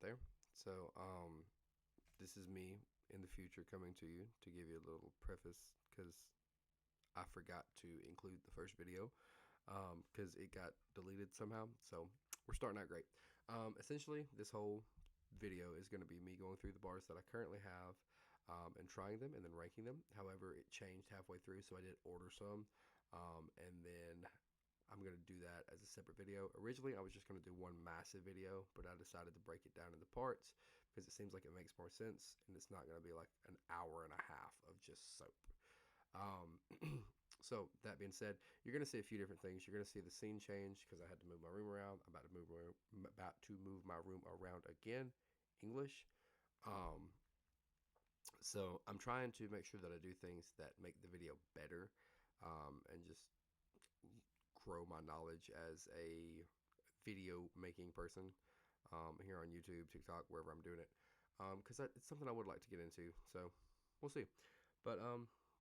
there. So, this is me in the future coming to you to give you a little preface because I forgot to include the first video because it got deleted somehow. So, we're starting out great. Essentially, this whole video is going to be me going through the bars that I currently have and trying them and then ranking them. However, it changed halfway through, so I did order some. And then I'm going to do that as a separate video. Originally, I was just going to do one massive video, but I decided to break it down into parts because it seems like it makes more sense and it's not going to be like an hour and a half of just soap. So that being said, you're going to see a few different things. You're going to see the scene change because I had to move my room around. About to move my room around again. English. Um, so I'm trying to make sure that I do things that make the video better, and just grow my knowledge as a video making person here on YouTube, TikTok, wherever I'm doing it. Because it's something I would like to get into. So we'll see. But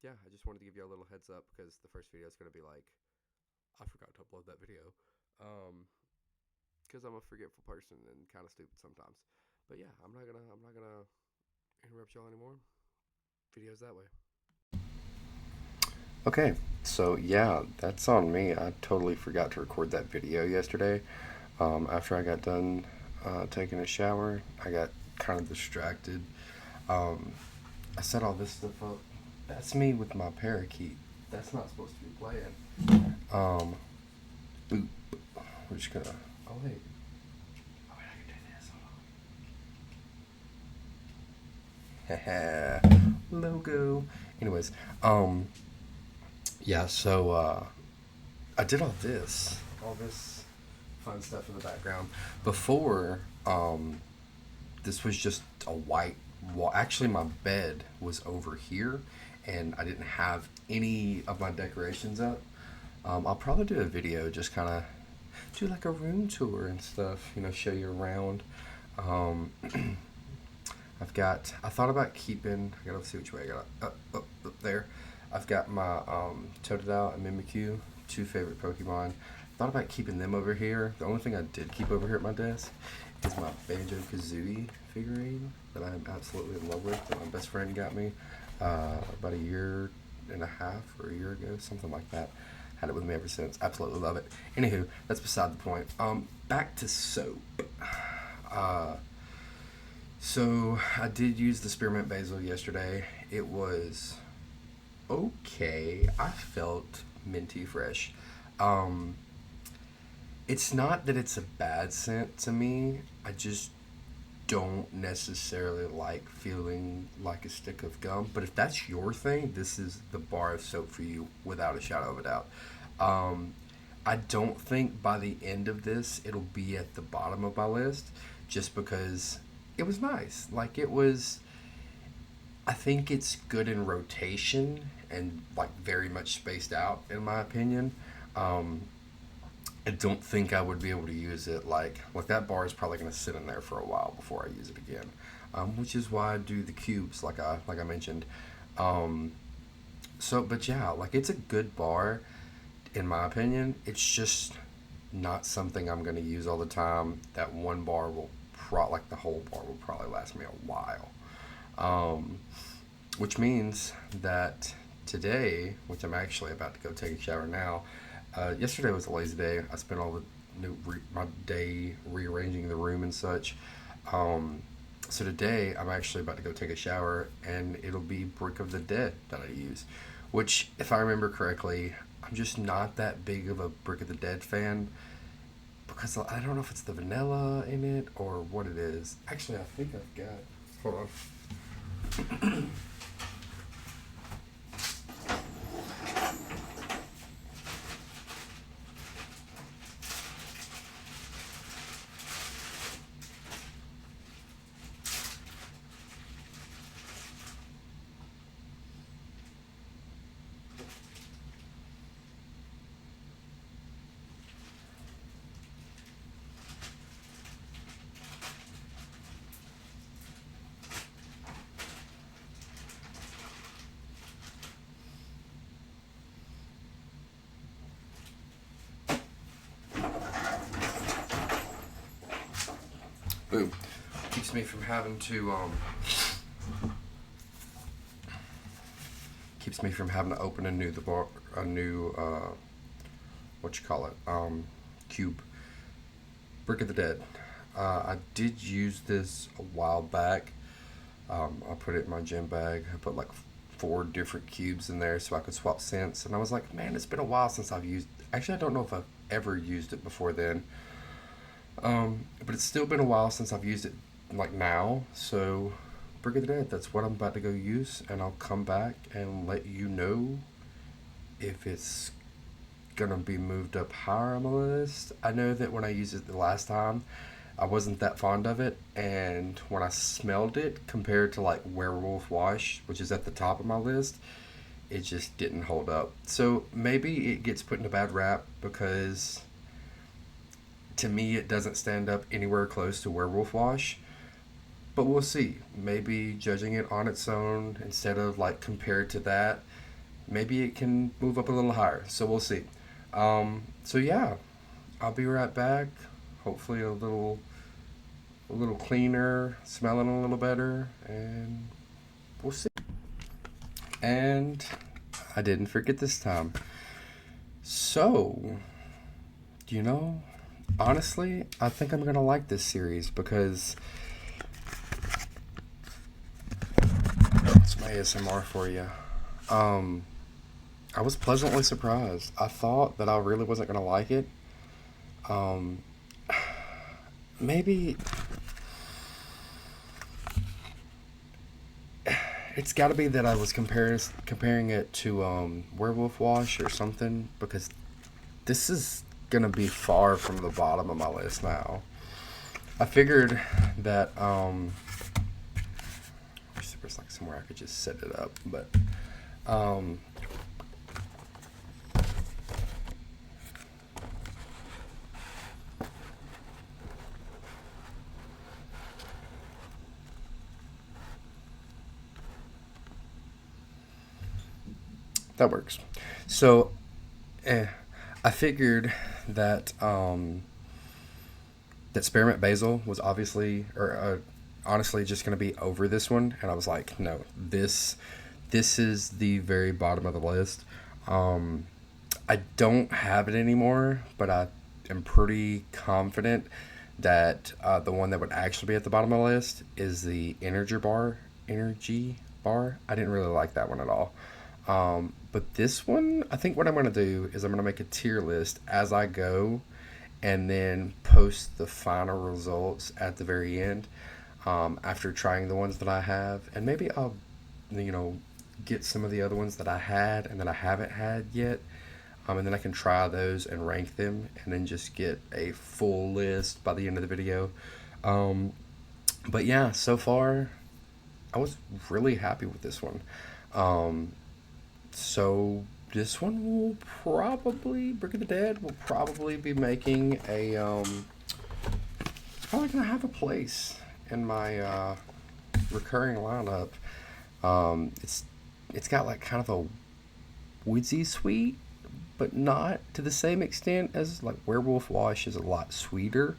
yeah, I just wanted to give you a little heads up because the first video is going to be like, I forgot to upload that video. Because I'm a forgetful person and kind of stupid sometimes. But yeah, I'm not gonna interrupt y'all anymore. Videos that way. Okay, so yeah, that's on me. I totally forgot to record that video yesterday. After I got done taking a shower, I got kind of distracted. Um, I set all this stuff up. That's me with my parakeet. That's not supposed to be playing. Boop. We're just gonna. Oh wait. Oh wait, I can do this. Hold on. Logo. Anyways, yeah. So I did all this fun stuff in the background before. This was just a white wall. Actually, my bed was over here, and I didn't have any of my decorations up. I'll probably do a video, just kind of do like a room tour and stuff. Show you around. Um, I thought about keeping. I gotta see which way I got up there. I've got my Totodile and Mimikyu, two favorite Pokemon. Thought about keeping them over here. The only thing I did keep over here at my desk is my Banjo Kazooie figurine that I'm absolutely in love with. That my best friend got me about a year and a half or a year ago, something like that. Had it with me ever since. Absolutely love it. Anywho, that's beside the point. Back to soap. Uh, so I did use the spearmint basil yesterday. It was okay. I felt minty fresh. Um, it's not that it's a bad scent to me. I just don't necessarily like feeling like a stick of gum. But if that's your thing, this is the bar of soap for you without a shadow of a doubt. Um, I don't think by the end of this it'll be at the bottom of my list just because it was nice. Like it was, I think it's good in rotation and like very much spaced out in my opinion. Um, I don't think I would be able to use it like that bar is probably going to sit in there for a while before I use it again, which is why I do the cubes like I mentioned. Um, but yeah, like it's a good bar in my opinion. It's just not something I'm going to use all the time. That one bar will like the whole bar will probably last me a while. Um, which means that today, which I'm actually about to go take a shower now. Yesterday was a lazy day. I spent all the my day rearranging the room and such. Um, so today I'm actually about to go take a shower, and it'll be Brick of the Dead that I use. Which, if I remember correctly, I'm just not that big of a Brick of the Dead fan because I don't know if it's the vanilla in it or what it is. Actually, I think I've got. Hold on. Boom. keeps me from having to open a new what you call it, cube. Brick of the Dead. I did use this a while back. I put it in my gym bag. I put like 4 different cubes in there so I could swap scents. And I was like, man, it's been a while since I've used. Actually, I don't know if I've ever used it before then. But it's still been a while since I've used it, like now. So, Brick of the Dead, that's what I'm about to go use. And I'll come back and let you know if it's gonna be moved up higher on my list. I know that when I used it the last time, I wasn't that fond of it, and when I smelled it compared to like Werewolf Wash, which is at the top of my list, it just didn't hold up. So maybe it gets put in a bad rap because to me it doesn't stand up anywhere close to Werewolf Wash. But we'll see. Maybe judging it on its own instead of like compared to that, maybe it can move up a little higher. So we'll see. So yeah, I'll be right back. Hopefully a little cleaner, smelling a little better, and we'll see. And I didn't forget this time. So, you know, honestly, I think I'm gonna like this series because it's my ASMR for you. I was pleasantly surprised. I thought that I really wasn't gonna like it. Um, maybe it's got to be that I was comparing it to Werewolf Wash or something because this is gonna be far from the bottom of my list now. I figured that there's like somewhere I could just set it up, but um, that works. So, I figured that that spearmint basil was obviously or honestly just going to be over this one, and I was like, no, this is the very bottom of the list. Um, I don't have it anymore, but I am pretty confident that the one that would actually be at the bottom of the list is the energy bar. Energy bar. I didn't really like that one at all. But this one, I think what I'm going to do is I'm going to make a tier list as I go and then post the final results at the very end after trying the ones that I have. And maybe I'll, you know, get some of the other ones that I had and that I haven't had yet. And then I can try those and rank them and then just get a full list by the end of the video. Um, but yeah, so far, I was really happy with this one. Um, so this one will probably Brick of the Dead will probably be making a it's probably gonna have a place in my recurring lineup. It's got like kind of a woodsy sweet, but not to the same extent as like Werewolf Wash is a lot sweeter.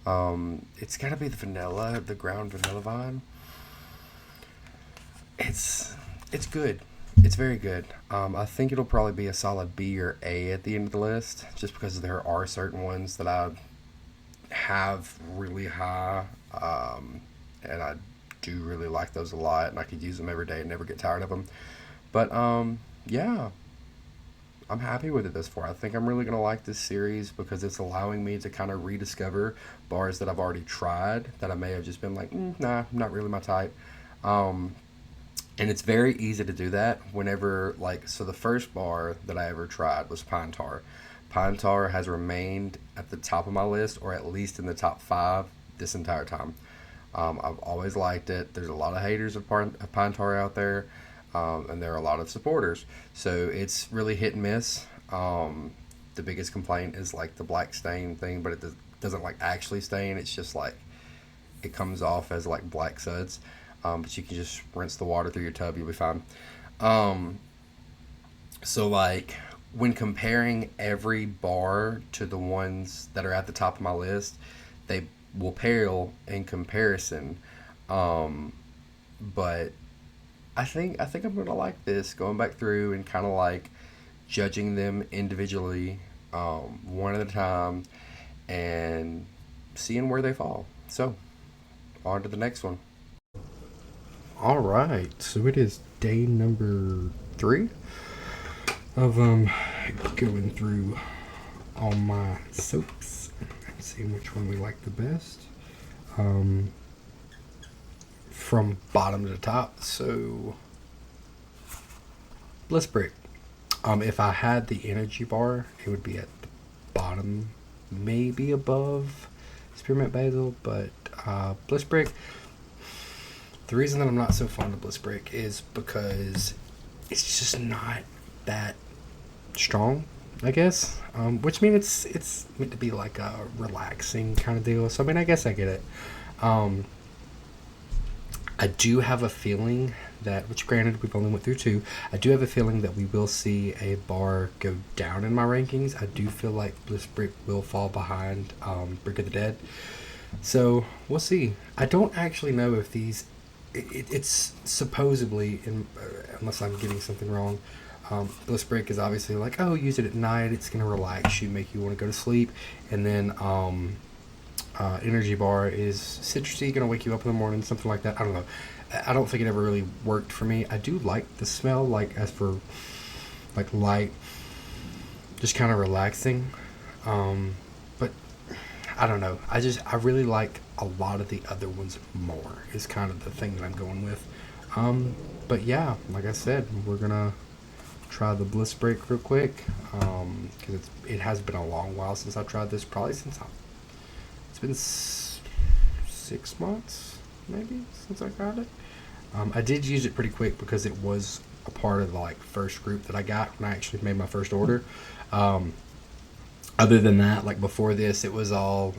It's gotta be the vanilla, the ground vanilla vine. It's good. It's very good. I think it'll probably be a solid B or A at the end of the list, just because there are certain ones that I have really high, and I do really like those a lot, and I could use them every day and never get tired of them. But yeah, I'm happy with it this far. I think I'm really gonna like this series because it's allowing me to kind of rediscover bars that I've already tried that I may have just been like, nah, not really my type. Um, and it's very easy to do that whenever like so the first bar that I ever tried was Pine Tar. Pine Tar has remained at the top of my list, or at least in the top 5 this entire time. I've always liked it. There's a lot of haters of Pine Tar out there, and there are a lot of supporters. So it's really hit and miss. The biggest complaint is like the black stain thing, but it doesn't like actually stain. It's just like it comes off as like black suds. But you can just rinse the water through your tub, you'll be fine. Um, so like when comparing every bar to the ones that are at the top of my list, they will pale in comparison. Um, but I think I'm gonna like this, going back through and kind of like judging them individually, one at a time, and seeing where they fall. So on to the next one. All right, so it is day number 3 of going through all my soaps and seeing which one we like the best. From bottom to top. So Bliss Brick. If I had the energy bar, it would be at the bottom, maybe above Spearmint Basil, but Bliss Brick. The reason that I'm not so fond of Bliss Brick is because it's just not that strong, I guess. Which means it's meant to be like a relaxing kind of deal. So I mean, I guess I get it. I do have a feeling that, which granted we've only went through 2, I do have a feeling that we will see a bar go down in my rankings. I do feel like Bliss Brick will fall behind Brick of the Dead. So we'll see. I don't actually know if these, it's supposedly, unless I'm getting something wrong, Bliss Brick is obviously like, oh, use it at night, it's going to relax you, make you want to go to sleep. And then energy bar is citrusy, gonna wake you up in the morning, something like that. I don't know. I don't think it ever really worked for me. I do like the smell, like as for like light, just kind of relaxing. But I don't know. I really like a lot of the other ones more. Is kind of the thing that I'm going with. But yeah, like I said, we're gonna try the Bliss Break real quick because it has been a long while since I tried this. Probably since it's been 6 months, maybe, since I got it. I did use it pretty quick because it was a part of the like first group that I got when I actually made my first order. Other than that, like before this, it was all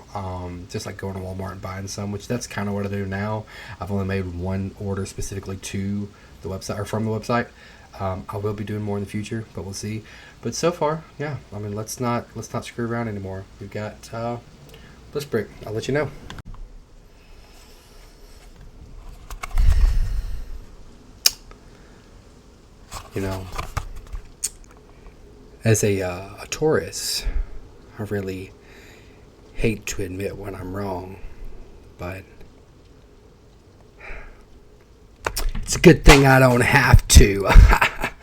just like going to Walmart and buying some, which that's kind of what I do now. I've only made one order specifically to the website or from the website. I will be doing more in the future, but we'll see. But so far, yeah, I mean, let's not screw around anymore. We've got Bliss Brick. I'll let you know. You know, as a Taurus, I really hate to admit when I'm wrong, but it's a good thing I don't have to. I'm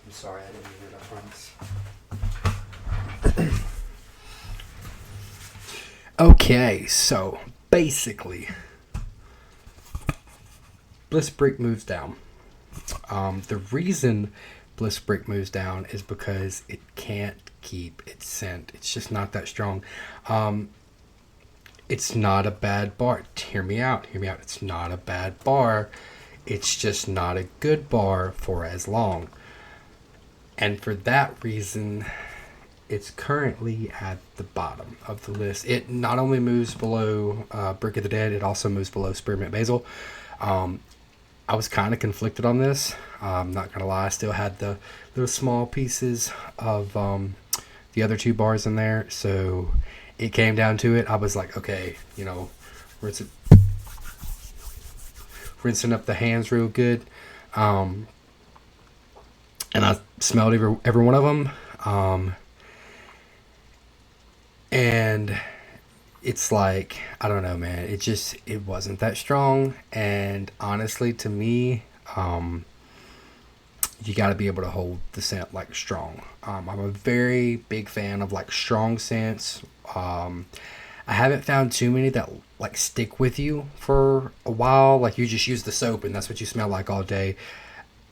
sorry, I didn't hear that, promise. Okay, so basically, Bliss Brick moves down. The reason Bliss Brick moves down is because it can't keep its scent. It's just not that strong. It's not a bad bar. Hear me out. It's not a bad bar. It's just not a good bar for as long. And for that reason, it's currently at the bottom of the list. It not only moves below Brick of the Dead, it also moves below Spearmint Basil. I was kind of conflicted on this. I'm not going to lie. I still had the little small pieces of the other 2 bars in there. So it came down to it. I was like, okay, rinsing up the hands real good. And I smelled every one of them. And it's like, I don't know, man. It wasn't that strong. And honestly, to me, you got to be able to hold the scent like strong. I'm a very big fan of like strong scents. I haven't found too many that like stick with you for a while. Like you just use the soap and that's what you smell like all day.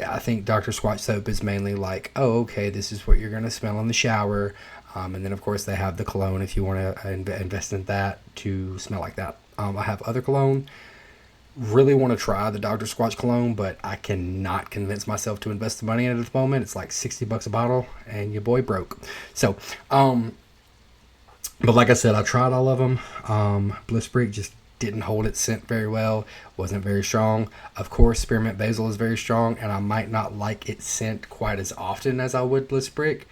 I think Dr. Squatch soap is mainly like, oh, okay, this is what you're going to smell in the shower. And then, of course, they have the cologne if you want to invest in that to smell like that. I have other cologne. Really want to try the Dr. Squatch cologne, but I cannot convince myself to invest the money in it at the moment. It's like $60 a bottle, and your boy broke. So, but like I said, I tried all of them. Bliss Brick just didn't hold its scent very well. Wasn't very strong. Of course, Spearmint Basil is very strong, and I might not like its scent quite as often as I would Bliss Brick.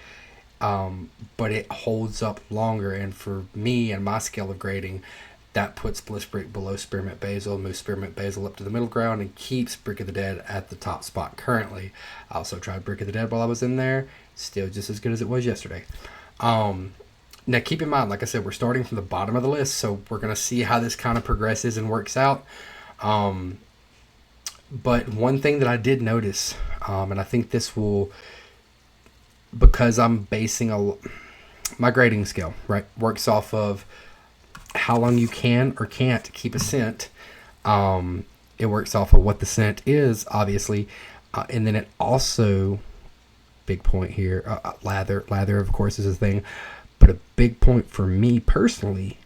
but it holds up longer. And for me and my scale of grading, that puts Bliss Brick below Spearmint Basil, moves Spearmint Basil up to the middle ground, and keeps Brick of the Dead at the top spot currently. I also tried Brick of the Dead while I was in there. Still just as good as it was yesterday. Now, keep in mind, like I said, we're starting from the bottom of the list, so we're going to see how this kind of progresses and works out. But one thing that I did notice, and I think this will, because I'm basing my grading scale, right, works off of how long you can or can't keep a scent. It works off of what the scent is, obviously, and then it also, big point here, lather of course is a thing, but a big point for me personally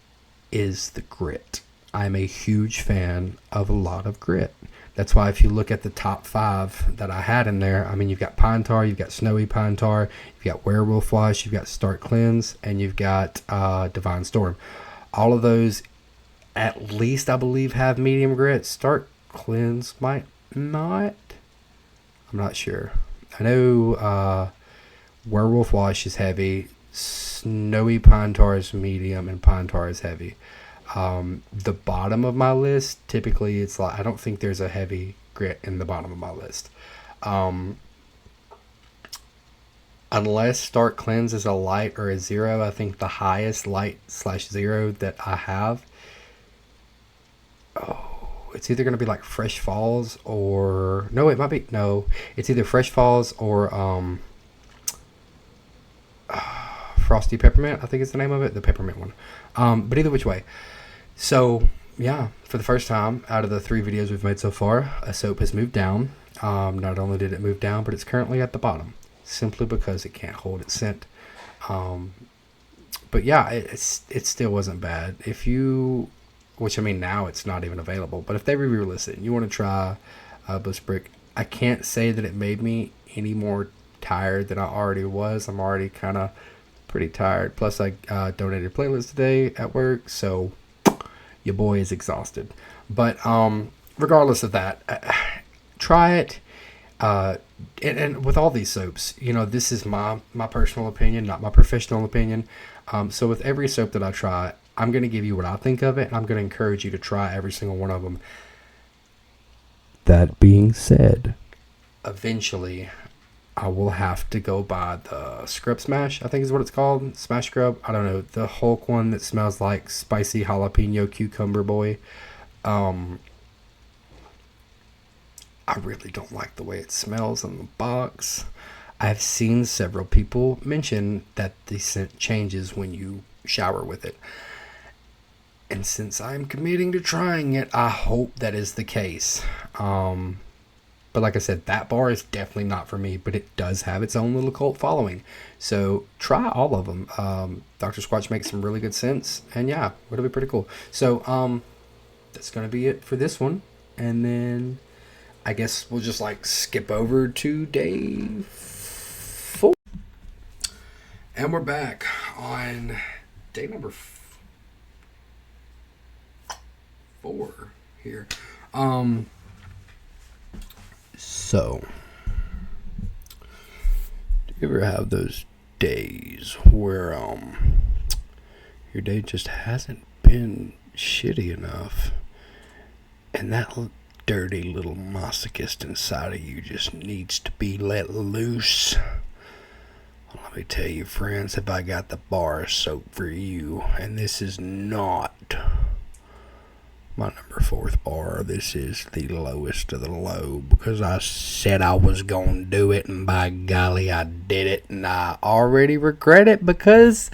is the grit. I'm a huge fan of a lot of grit. That's why if you look at the top 5 that I had in there, I mean, you've got Pine Tar, you've got Snowy Pine Tar, you've got Werewolf Wash, you've got Stark Cleanse, and you've got Divine Storm. All of those, at least I believe, have medium grit. Stark Cleanse might not. I'm not sure. I know Werewolf Wash is heavy, Snowy Pine Tar is medium, and Pine Tar is heavy. The bottom of my list, typically it's like, I don't think there's a heavy grit in the bottom of my list. Unless Stark Cleanse is a light or a 0, I think the highest light/0 that I have, it's either going to be like Fresh Falls or, it's either Fresh Falls or Frosty Peppermint, I think is the name of it, the peppermint one. But either which way. So, yeah, for the first time out of the 3 videos we've made so far, a soap has moved down. Not only did it move down, but it's currently at the bottom, simply because it can't hold its scent. But yeah, it still wasn't bad. Which I mean, now it's not even available, but if they re-release it and you want to try Bliss Brick, I can't say that it made me any more tired than I already was. I'm already kind of pretty tired. Plus, I donated a playlist today at work, so your boy is exhausted. But regardless of that, try it. And with all these soaps, this is my personal opinion, not my professional opinion. So with every soap that I try, I'm going to give you what I think of it, and I'm going to encourage you to try every single one of them. That being said, eventually I will have to go buy the Scrub Smash, I think is what it's called. Smash Scrub. I don't know. The Hulk one that smells like spicy jalapeno cucumber boy. I really don't like the way it smells in the box. I've seen several people mention that the scent changes when you shower with it. And since I'm committing to trying it, I hope that is the case. But like I said, that bar is definitely not for me, but it does have its own little cult following. So try all of them. Dr. Squatch makes some really good sense. And yeah, it'll be pretty cool. So that's going to be it for this one. And then I guess we'll just skip over to day 4. And we're back on day number 4 here. So, do you ever have those days where your day just hasn't been shitty enough, and that dirty little masochist inside of you just needs to be let loose? Well, let me tell you, friends, if I got the bar soap for you, and this is not my number 4th bar. This is the lowest of the low, because I said I was going to do it, and by golly, I did it, and I already regret it because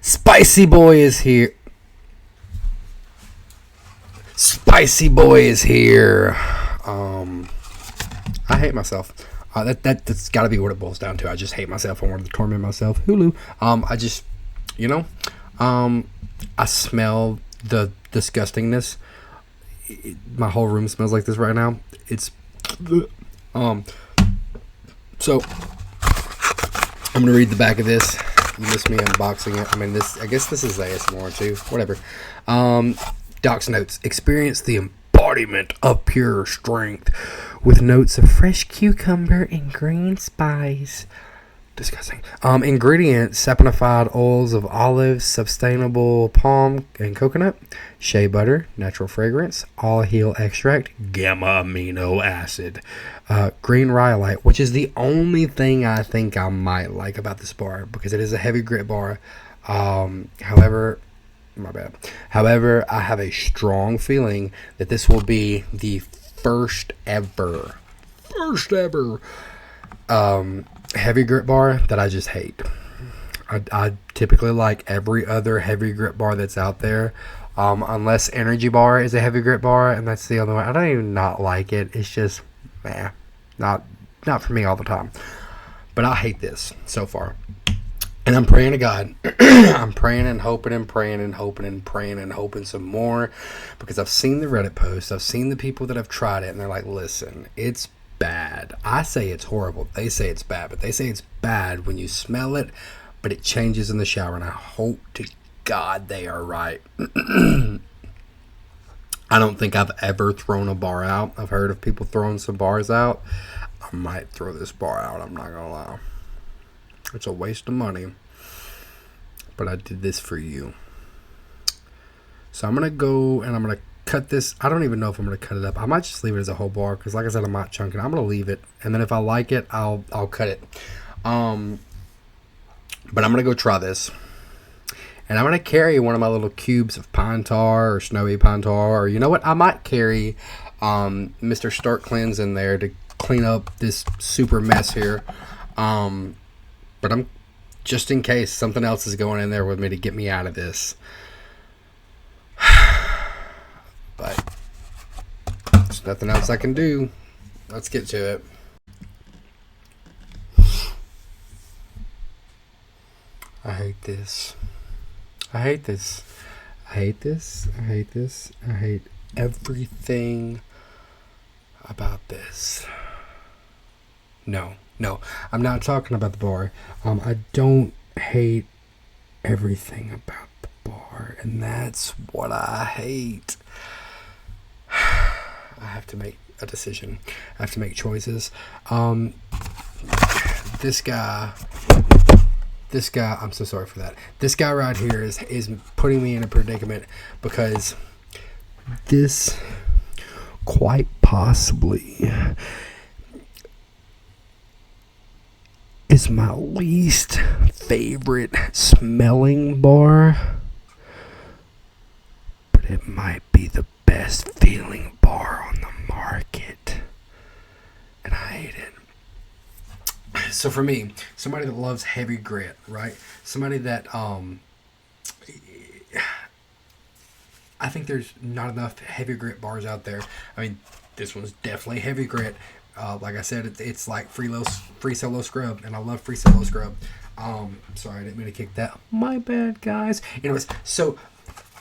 Spicy Boy is here. Spicy Boy is here. I hate myself. That's got to be what it boils down to. I just hate myself. I wanted to torment myself. Hulu. I smell the disgustingness. My whole room smells like this right now. It's so I'm gonna read the back of this. You miss me unboxing it. I guess this is ASMR too. Whatever. Doc's notes: experience the embodiment of pure strength with notes of fresh cucumber and green spice. Disgusting. Ingredients: saponified oils of olive, sustainable palm and coconut, shea butter, natural fragrance, all heel extract, gamma amino acid, green rhyolite, which is the only thing I think I might like about this bar because it is a heavy grit bar. However, my bad. However, I have a strong feeling that this will be the first ever heavy grit bar that I just hate. I typically like every other heavy grit bar that's out there, unless Energy Bar is a heavy grit bar, and that's the other one. I don't even not like it. It's just, not for me all the time. But I hate this so far. And I'm praying to God. I'm praying and hoping and praying and hoping and praying and hoping some more, because I've seen the Reddit posts. I've seen the people that have tried it, and they're like, listen, it's bad. I say it's horrible. They say it's bad, but they say it's bad when you smell it, but it changes in the shower, and I hope to God they are right. I don't think I've ever thrown a bar out. I've heard of people throwing some bars out. I might throw this bar out, I'm not gonna lie. It's a waste of money, but I did this for you. So I'm gonna go and I'm gonna cut this. I don't even know if I'm gonna cut it up. I might just leave it as a whole bar because, like I said, I'm not chunking. I'm gonna leave it, and then if I like it, I'll cut it. But I'm gonna go try this, and I'm gonna carry one of my little cubes of pine tar or snowy pine tar, or you know what? I might carry Mr. Start Cleanse in there to clean up this super mess here. But I'm just in case something else is going in there with me to get me out of this. But there's nothing else I can do. Let's get to it. I hate this. I hate this. I hate this. I hate this. I hate everything about this. No, I'm not talking about the bar. I don't hate everything about the bar, and that's what I hate. I have to make a decision. I have to make choices. This guy, I'm so sorry for that. This guy right here is putting me in a predicament because this quite possibly is my least favorite smelling bar, but it might be the best feeling bar on the market, and I hate it. So for me, somebody that loves heavy grit, right? Somebody that I think there's not enough heavy grit bars out there. I mean, this one's definitely heavy grit. Like I said, it's like free solo scrub, and I love free solo scrub. Sorry, I didn't mean to kick that. My bad, guys. Anyways, so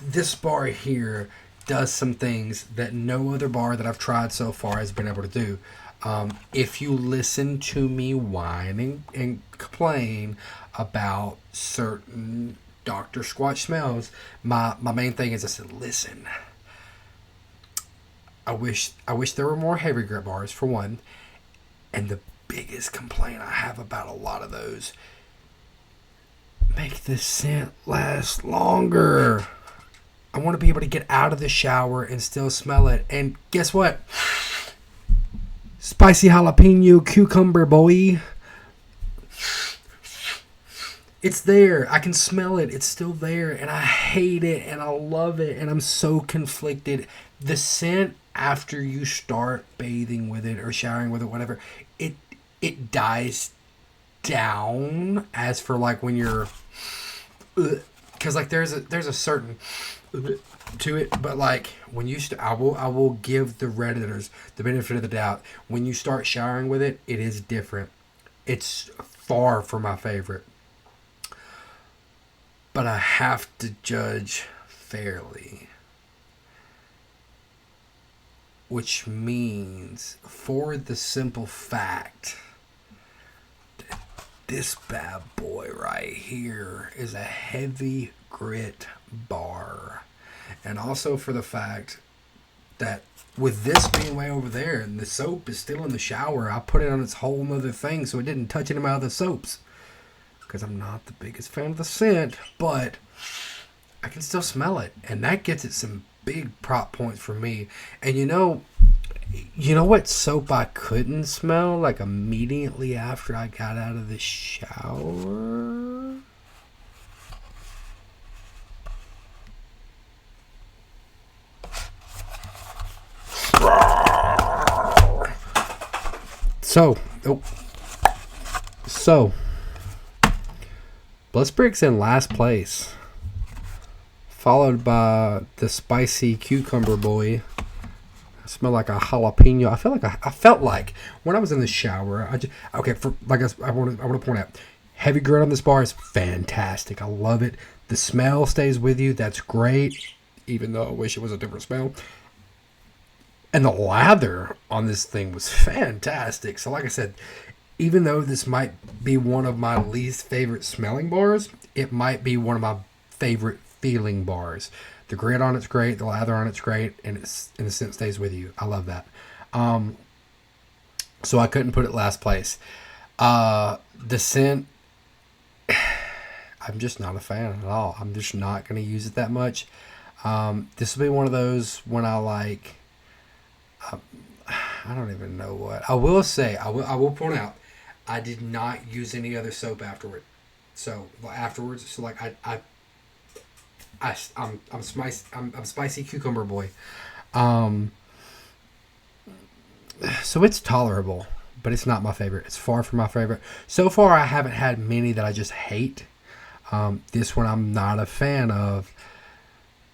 this bar here does some things that no other bar that I've tried so far has been able to do. If you listen to me whine and complain about certain Dr. Squatch smells, my main thing is I said, listen, I wish there were more heavy grit bars, for one. And the biggest complaint I have about a lot of those, make the scent last longer. I want to be able to get out of the shower and still smell it. And guess what? Spicy jalapeno cucumber, boy. It's there. I can smell it. It's still there. And I hate it. And I love it. And I'm so conflicted. The scent, after you start bathing with it or showering with it, whatever, it dies down. As for like when you're, because like there's a certain to it, but like when you I will give the Redditors the benefit of the doubt. When you start showering with it, it is different. It's far from my favorite, but I have to judge fairly. Which means, for the simple fact that this bad boy right here is a heavy grit bar. And also for the fact that with this being way over there and the soap is still in the shower, I put it on its whole other thing so it didn't touch any of my other soaps. because I'm not the biggest fan of the scent, but I can still smell it, and that gets it some big prop points for me. And you know what soap I couldn't smell like immediately after I got out of the shower? So, Blitzbrick's in last place, followed by the spicy cucumber boy. I smell like a jalapeno. I felt like when I was in the shower. I want to point out, heavy grit on this bar is fantastic. I love it. The smell stays with you. That's great. Even though I wish it was a different smell. And the lather on this thing was fantastic. So like I said, even though this might be one of my least favorite smelling bars, it might be one of my favorite feeling bars. The grit on it's great, the lather on it's great, and the scent stays with you. I love that. So I couldn't put it last place. The scent, I'm just not a fan at all. I'm just not going to use it that much. This will be one of those when I like... I don't even know what. I will say, I will point out, I did not use any other soap afterwards. So like I'm spicy cucumber boy. So it's tolerable, but it's not my favorite. It's far from my favorite. So far, I haven't had many that I just hate. This one I'm not a fan of.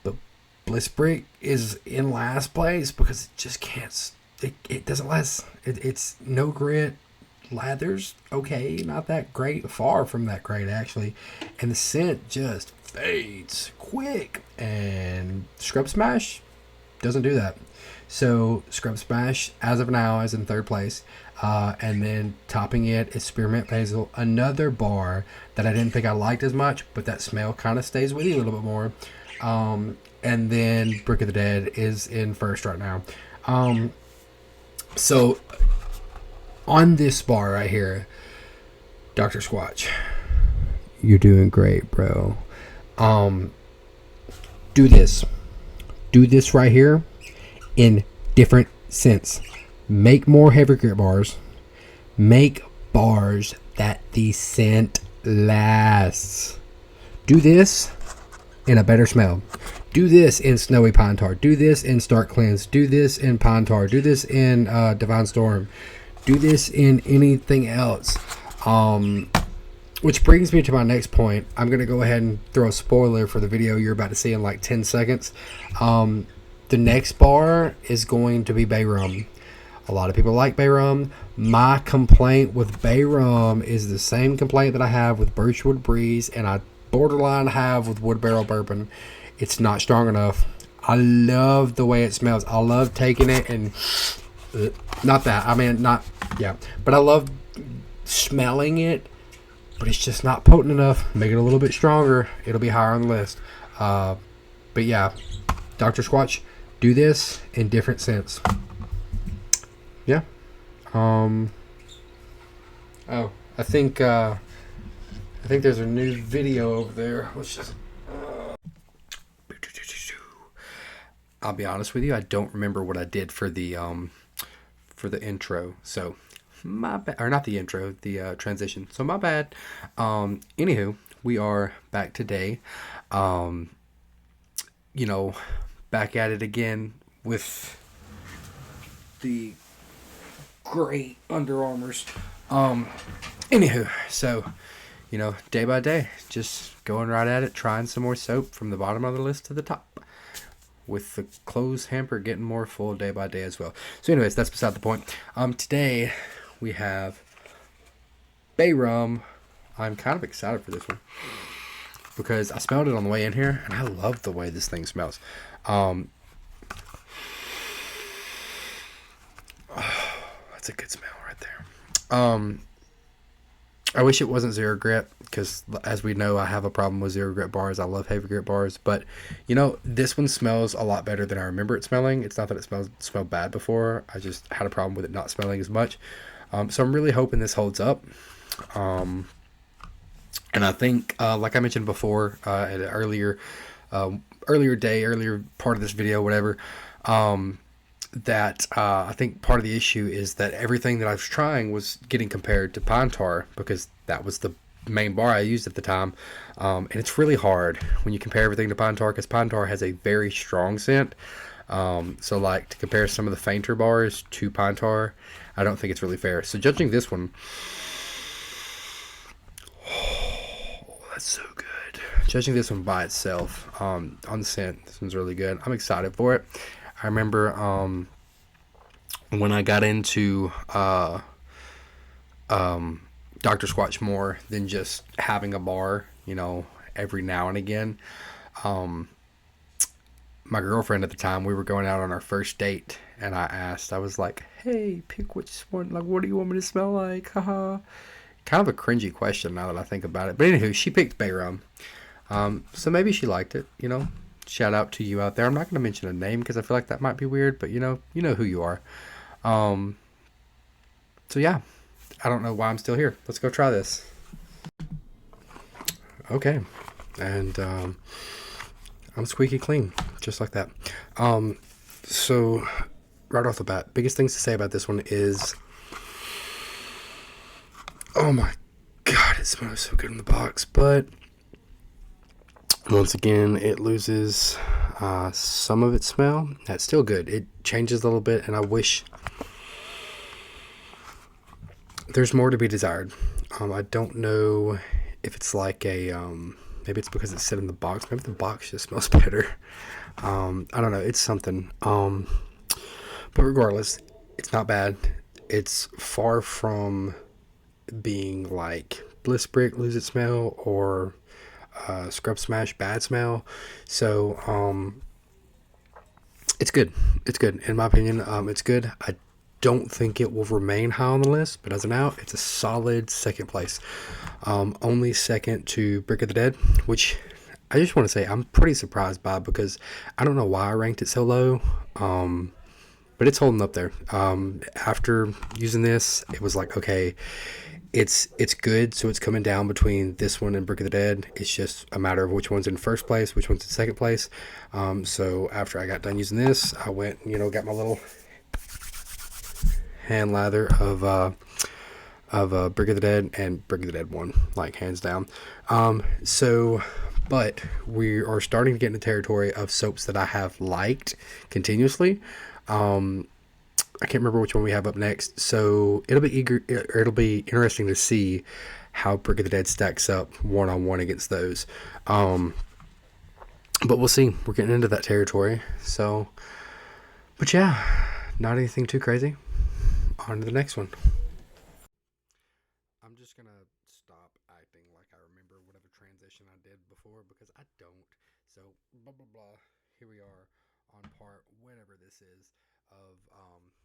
But Blitzbrick is in last place because it just can't. It doesn't last. It's no grit. Lather's okay, not that great. Far from that great, actually. And the scent just fades quick. And Scrub Smash doesn't do that. So Scrub Smash, as of now, is in third place. And then topping it is Spearmint Basil, another bar that I didn't think I liked as much, but that smell kind of stays with you a little bit more. And then Brick of the Dead is in first right now. So on this bar right here, Dr. Squatch, you're doing great, bro. Do this right here in different scents. Make more heavy grit bars. Make bars that the scent lasts. Do this in a better smell. Do this in Snowy Pine Tar. Do this in Stark Cleanse. Do this in Pine Tar. Do this in Divine Storm. Do this in anything else. Which brings me to my next point. I'm going to go ahead and throw a spoiler for the video you're about to see in like 10 seconds. The next bar is going to be Bay Rum. A lot of people like Bay Rum. My complaint with Bay Rum is the same complaint that I have with Birchwood Breeze, and I borderline have with Wood Barrel Bourbon. It's not strong enough. I love the way it smells. I love taking it and... but I love smelling it, but it's just not potent enough. Make it a little bit stronger. It'll be higher on the list. But yeah, Dr. Squatch, do this in different scents. Yeah. I think there's a new video over there. Let's just... I'll be honest with you, I don't remember what I did for the intro. So my bad, or not the intro, the transition. So my bad. Anywho, we are back today. Back at it again with the great Under Armours. Anywho, so day by day, just going right at it, trying some more soap from the bottom of the list to the top, with the clothes hamper getting more full day by day as well. So anyways, that's beside the point. Today we have Bay Rum. I'm kind of excited for this one because I smelled it on the way in here, and I love the way this thing smells. That's a good smell right there. I wish it wasn't zero grit, because as we know, I have a problem with zero grit bars. I love heavy grit bars, but this one smells a lot better than I remember it smelling. It's not that it smelled bad before. I just had a problem with it not smelling as much. So I'm really hoping this holds up. And I think, like I mentioned before, at an earlier part of this video, whatever, that I think part of the issue is that everything that I was trying was getting compared to pine tar because that was the main bar I used at the time. And it's really hard when you compare everything to pine tar because pine tar has a very strong scent. So, like, to compare some of the fainter bars to pine tar, I don't think it's really fair. So, judging this one, that's so good. Judging this one by itself, on the scent, this one's really good. I'm excited for it. I remember when I got into Dr. Squatch more than just having a bar, every now and again. My girlfriend at the time, we were going out on our first date, and I was like, "Hey, pick which one. Like, what do you want me to smell like?" Haha. Kind of a cringy question now that I think about it. But anywho, she picked Bay Rum. So maybe she liked it. Shout out to you out there. I'm not going to mention a name because I feel like that might be weird, but you know who you are. So yeah, I don't know why I'm still here. Let's go try this. Okay, and I'm squeaky clean, just like that. So right off the bat, biggest things to say about this one is, oh my god, it smells so good in the box, but once again, it loses some of its smell. That's still good. It changes a little bit, and I wish there's more to be desired. I don't know if it's like maybe it's because it's set in the box. Maybe the box just smells better. I don't know. It's something. But regardless, it's not bad. It's far from being like Bliss Brick lose its smell or Scrub Smash bad smell. So it's good. It's good in my opinion. It's good. I don't think it will remain high on the list, but as of now, it's a solid second place. Only second to Brick of the Dead, which I just want to say I'm pretty surprised by because I don't know why I ranked it so low. But it's holding up there. After using this, it was like, okay, it's good, so it's coming down between this one and Brick of the Dead. It's just a matter of which one's in first place, which one's in second place. So after I got done using this, I went, got my little hand lather of Brick of the Dead, and Brick of the Dead won, like hands down. But we are starting to get into territory of soaps that I have liked continuously. I can't remember which one we have up next, so it'll be interesting to see how Brick of the Dead stacks up one-on-one against those. But we'll see. We're getting into that territory. So, but yeah, not anything too crazy. On to the next one. I'm just gonna stop acting like I remember whatever transition I did before because I don't. So blah blah blah. Here we are on part whatever this is of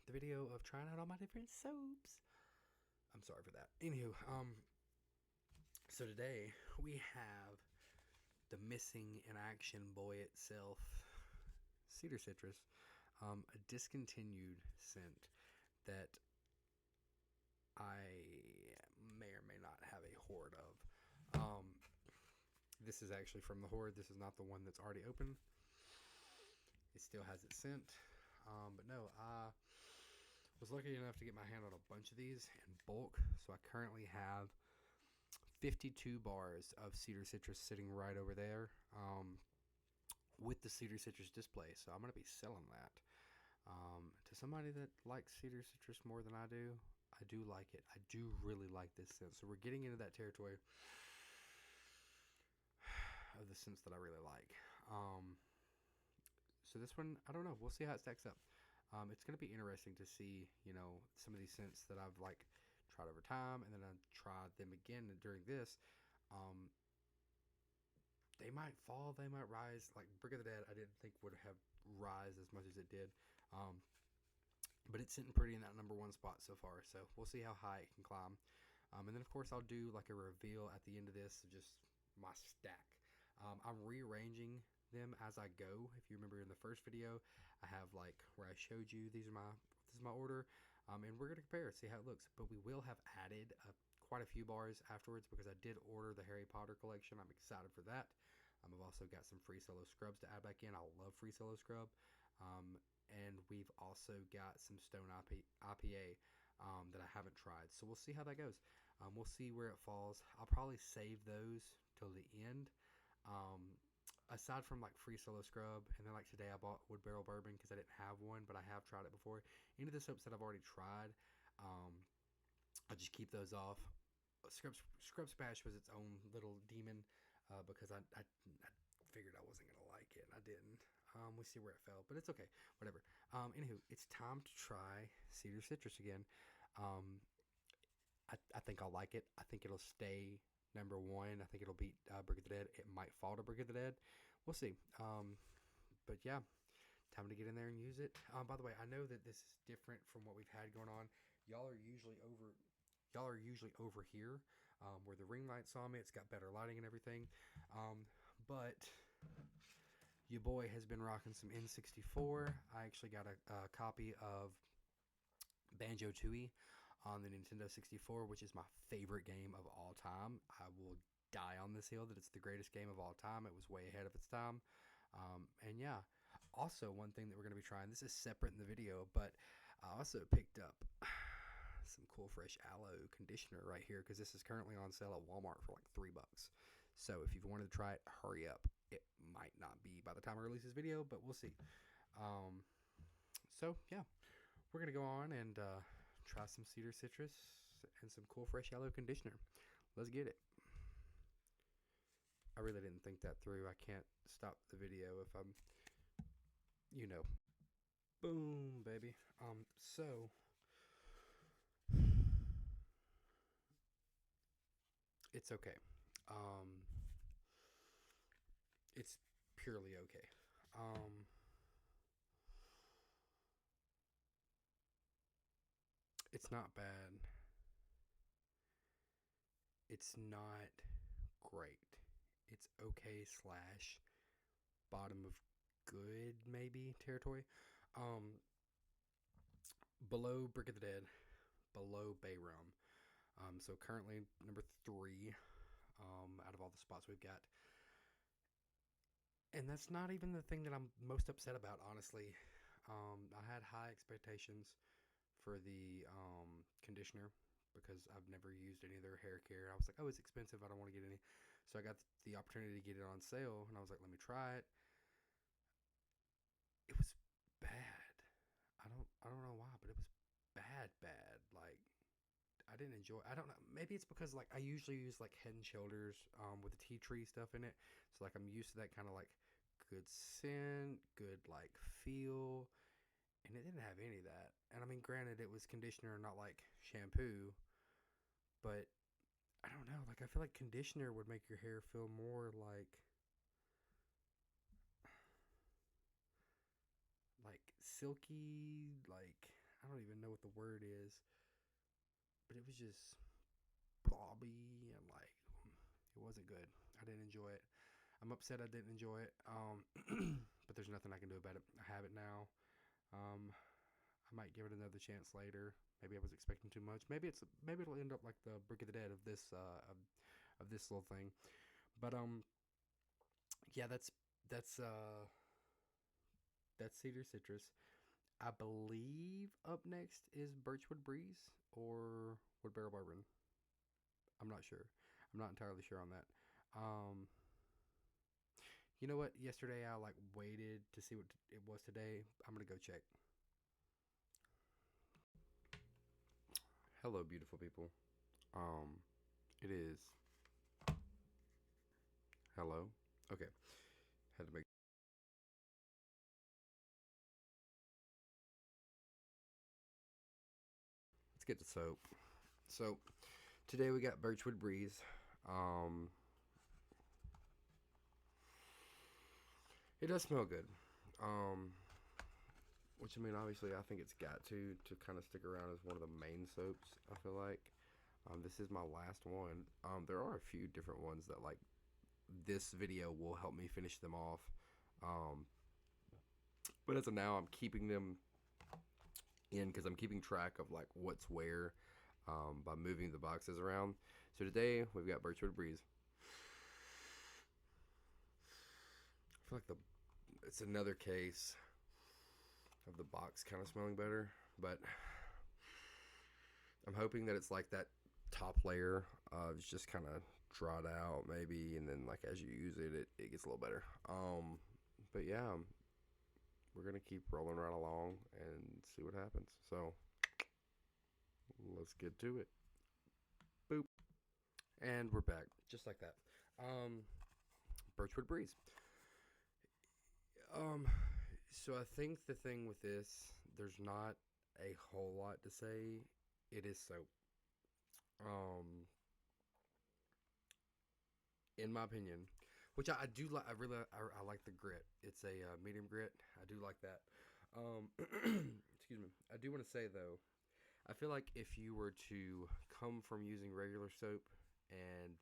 the video of trying out all my different soaps. I'm sorry for that. Anywho, so today we have the missing in action boy itself, Cedar Citrus, a discontinued scent that I may or may not have a hoard of. This is actually from the hoard. This is not the one that's already open. It still has its scent. But no, I was lucky enough to get my hand on a bunch of these in bulk. So I currently have 52 bars of Cedar Citrus sitting right over there with the Cedar Citrus display. So I'm going to be selling that to somebody that likes Cedar Citrus more than I do. I do like it. I do really like this scent. So we're getting into that territory of the scents that I really like. So this one, I don't know. We'll see how it stacks up. It's going to be interesting to see, some of these scents that I've tried over time, and then I tried them again during this. They might fall, they might rise. Like Brick of the Dead, I didn't think would have rise as much as it did. But it's sitting pretty in that number one spot so far. So we'll see how high it can climb. And then of course I'll do like a reveal at the end of this of just my stack. I'm rearranging them as I go. If you remember in the first video, I have where I showed you this is my order. And we're gonna compare, see how it looks. But we will have added quite a few bars afterwards because I did order the Harry Potter collection. I'm excited for that. I've also got some free solo scrubs to add back in. I love free solo scrub. And we've also got some Stone IPA that I haven't tried. So we'll see how that goes. We'll see where it falls. I'll probably save those till the end. Aside from like free solo scrub, and then like today I bought wood barrel bourbon because I didn't have one, but I have tried it before. Any of the soaps that I've already tried, I just keep those off. Scrub Smash was its own little demon because I figured I wasn't going to like it, and I didn't. We see where it fell, but it's okay. Whatever. Anywho, it's time to try Cedar Citrus again. I think I'll like it. I think it'll stay number one. I think it'll beat Brick of the Dead. It might fall to Brick of the Dead. We'll see. But yeah, time to get in there and use it. By the way, I know that this is different from what we've had going on. Y'all are usually over here where the ring light saw me. It's got better lighting and everything. But your boy has been rocking some N64. I actually got a copy of Banjo-Tooie on the Nintendo 64, which is my favorite game of all time. I will die on this hill that it's the greatest game of all time. It was way ahead of its time. And yeah, also one thing that we're going to be trying, this is separate in the video, but I also picked up some cool fresh aloe conditioner right here because this is currently on sale at Walmart for like $3. So if you've wanted to try it, hurry up. It might not be by the time I release this video, but we'll see. So yeah, we're gonna go on and try some Cedar Citrus and some cool fresh aloe conditioner. Let's get it. I really didn't think that through. I can't stop the video if I'm, boom, baby. So it's okay. It's purely okay. It's not bad. It's not great. It's okay slash bottom of good maybe territory. Below Brick of the Dead, below Bay Rum. So currently number 3 out of all the spots we've got. And that's not even the thing that I'm most upset about, honestly. I had high expectations for the conditioner because I've never used any of their hair care. I was like, oh, it's expensive. I don't want to get any. So I got the opportunity to get it on sale, and I was like, let me try it. It was bad. I don't know why, but it was bad. Like, I didn't enjoy. I don't know. Maybe it's because like I usually use like Head and Shoulders with the tea tree stuff in it. So like I'm used to that kind of like good scent, good like feel, and it didn't have any of that. And I mean, granted, it was conditioner, not like shampoo, but I don't know. Like I feel like conditioner would make your hair feel more like silky. Like I don't even know what the word is. But it was just blobby and like it wasn't good. I didn't enjoy it. I'm upset I didn't enjoy it. But there's nothing I can do about it. I have it now. I might give it another chance later. Maybe I was expecting too much. Maybe it'll end up like the Brick of the Dead of this of this little thing. But yeah, that's Cedar Citrus. I believe up next is Birchwood Breeze or Wood Barrel Bourbon. I'm not sure. I'm not entirely sure on that. You know what? Yesterday I like waited to see what it was today. I'm gonna go check. Hello, beautiful people. It is. Hello. Okay. Had to make. Let's get to soap. So today we got Birchwood Breeze. It does smell good. Which I mean, obviously, I think it's got to kind of stick around as one of the main soaps. I feel like this is my last one. There are a few different ones that like this video will help me finish them off. But as of now, I'm keeping them in because I'm keeping track of like what's where. by moving the boxes around. So today we've got Birchwood Breeze. I feel like it's another case of the box kind of smelling better, but I'm hoping that it's like that top layer is just kind of dried out maybe, and then like as you use it, it gets a little better. But yeah, we're gonna keep rolling right along and see what happens. So let's get to it. Boop. And we're back, just like that. Birchwood Breeze. So I think the thing with this, there's not a whole lot to say. It is soap. Um, in my opinion, which I do like. I like the grit. It's a medium grit. I do like that. Excuse me. I do want to say though, I feel like if you were to come from using regular soap, and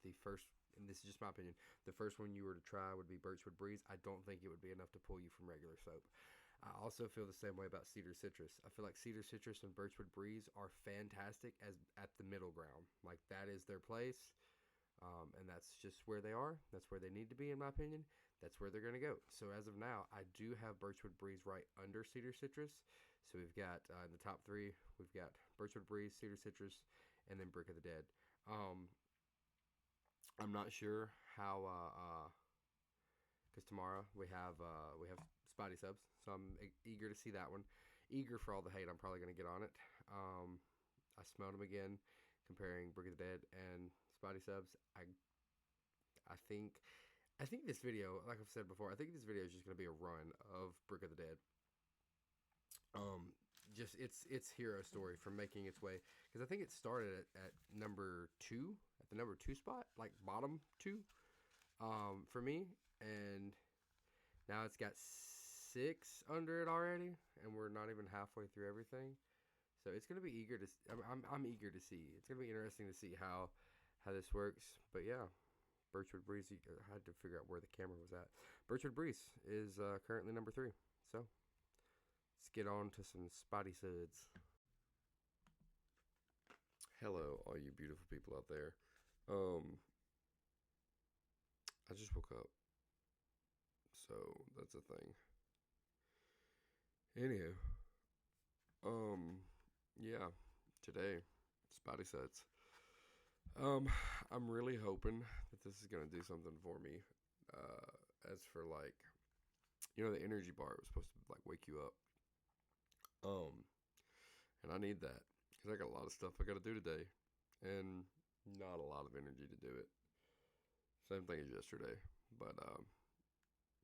this is just my opinion, the first one you were to try would be Birchwood Breeze, I don't think it would be enough to pull you from regular soap. I also feel the same way about Cedar Citrus. I feel like Cedar Citrus and Birchwood Breeze are fantastic as at the middle ground. Like that is their place. And that's just where they are. That's where they need to be, in my opinion. That's where they're going to go. So as of now, I do have Birchwood Breeze right under Cedar Citrus. So we've got in the top three, we've got Birchwood Breeze, Cedar Citrus, and then Brick of the Dead. I'm not sure how, because tomorrow we have Spidey subs, so I'm eager to see that one. Eager for all the hate I'm probably going to get on it. I smelled them again, comparing Brick of the Dead and Spidey subs. I think this video, like I've said before, I think this video is just going to be a run of Brick of the Dead. Just its hero story from making its way, because I think it started at number 2, at the number 2 spot, like bottom 2, for me, and now it's got 6 under it already, and we're not even halfway through everything. So it's gonna be eager to. I'm eager to see. It's gonna be interesting to see how this works. But yeah, Birchwood Breeze. I had to figure out where the camera was at. Birchwood Breeze is currently number 3. So let's get on to some Spotty Suds. Hello, all you beautiful people out there. I just woke up, so that's a thing. Anywho, yeah, today, Spotty Suds. I'm really hoping that this is gonna do something for me. As for like, the energy bar was supposed to like wake you up. And I need that because I got a lot of stuff I got to do today, and not a lot of energy to do it. Same thing as yesterday, but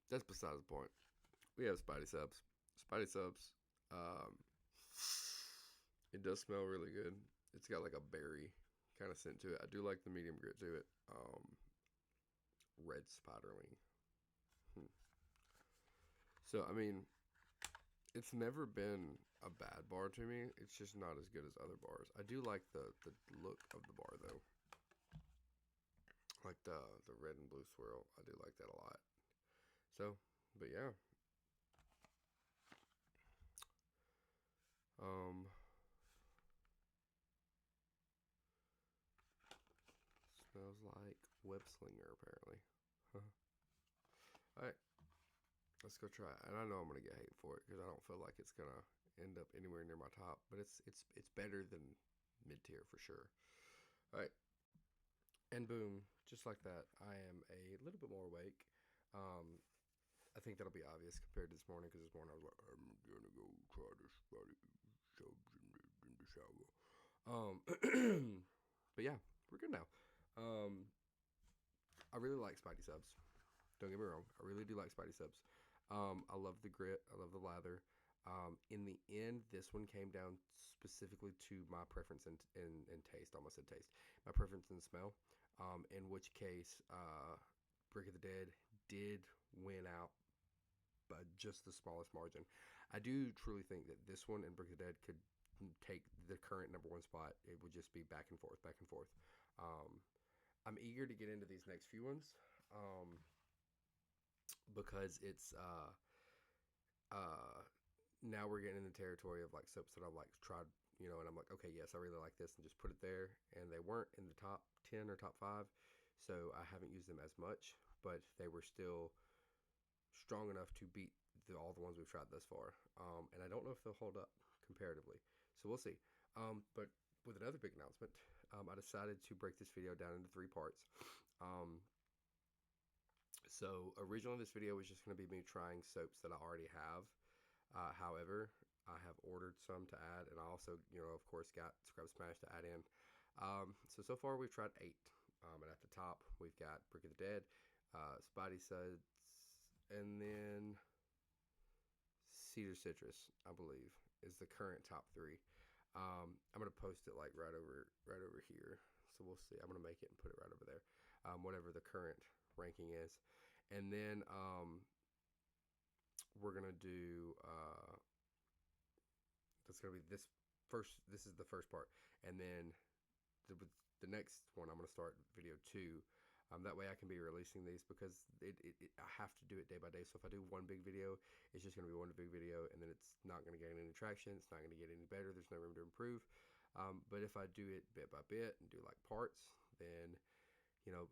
that's besides the point. We have Spidey subs. Spidey subs. It does smell really good. It's got like a berry kind of scent to it. I do like the medium grit to it. Red spiderling. So I mean, it's never been a bad bar to me. It's just not as good as other bars. I do like the look of the bar though. Like the red and blue swirl. I do like that a lot. So, but yeah. Smells like web slinger apparently. Alright, let's go try it. And I know I'm gonna get hate for it because I don't feel like it's gonna end up anywhere near my top, but it's better than mid tier for sure. Alright. And boom, just like that, I am a little bit more awake. I think that'll be obvious compared to this morning, because this morning I was like, I'm gonna go try this Spidey subs in the shower. But yeah, we're good now. I really like Spidey subs. Don't get me wrong, I really do like Spidey subs. I love the grit, I love the lather. In the end, this one came down specifically to my preference in taste. I almost said taste. My preference in smell. In which case, Brick of the Dead did win out by just the smallest margin. I do truly think that this one and Brick of the Dead could take the current number 1 spot. It would just be back and forth, back and forth. I'm eager to get into these next few ones, because it's now we're getting in the territory of like soaps that I've like tried and I'm like, okay, yes, I really like this, and just put it there. And they weren't in the top 10 or top 5, so I haven't used them as much, but they were still strong enough to beat all the ones we've tried thus far. And I don't know if they'll hold up comparatively, so we'll see. But with another big announcement, I decided to break this video down into 3 parts. So originally this video was just going to be me trying soaps that I already have. However, I have ordered some to add, and I also, of course, got Scrub Smash to add in. So far we've tried 8. And at the top, we've got Brick of the Dead, Spidey Suds, and then Cedar Citrus, I believe, is the current top 3. I'm gonna post it like right over here. So we'll see. I'm gonna make it and put it right over there. Whatever the current ranking is, and then we're gonna do. That's gonna be this first. This is the first part, and then the next one I'm gonna start video 2. That way I can be releasing these, because I have to do it day by day. So if I do one big video, it's just going to be one big video, and then it's not going to gain any traction. It's not going to get any better. There's no room to improve. But if I do it bit by bit and do like parts, then,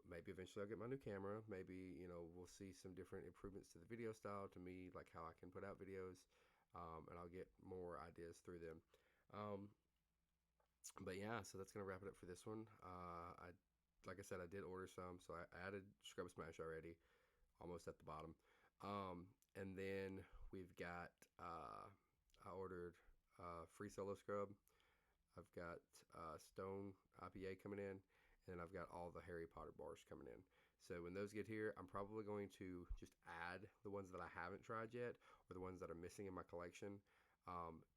maybe eventually I'll get my new camera. Maybe, we'll see some different improvements to the video style, to me, like how I can put out videos, and I'll get more ideas through them. But yeah, so that's going to wrap it up for this one. Like I said, I did order some, so I added Scrub Smash already, almost at the bottom. And then we've got, I ordered Free Solo Scrub. I've got Stone IPA coming in, and then I've got all the Harry Potter bars coming in. So when those get here, I'm probably going to just add the ones that I haven't tried yet, or the ones that are missing in my collection,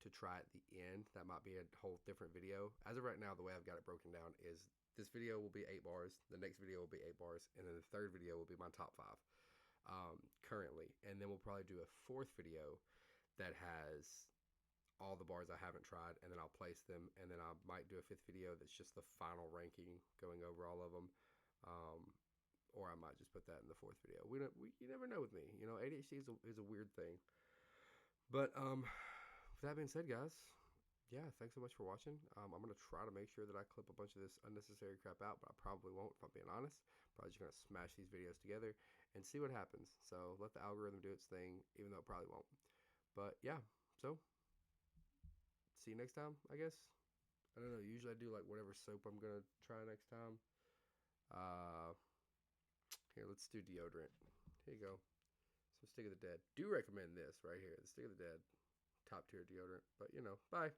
to try at the end. That might be a whole different video. As of right now, the way I've got it broken down is this video will be 8 bars, the next video will be 8 bars, and then the third video will be my top 5 currently. And then we'll probably do a 4th video that has all the bars I haven't tried, and then I'll place them, and then I might do a 5th video that's just the final ranking, going over all of them. Or I might just put that in the 4th video. You never know with me. ADHD is a weird thing. But with that being said, guys, yeah, thanks so much for watching. I'm going to try to make sure that I clip a bunch of this unnecessary crap out, but I probably won't, if I'm being honest. Probably just going to smash these videos together and see what happens. So let the algorithm do its thing, even though it probably won't. But yeah, so see you next time, I guess. I don't know. Usually I do like whatever soap I'm going to try next time. Here, let's do deodorant. Here you go. So Stick of the Dead. Do recommend this right here. The Stick of the Dead. Top tier deodorant. But, bye.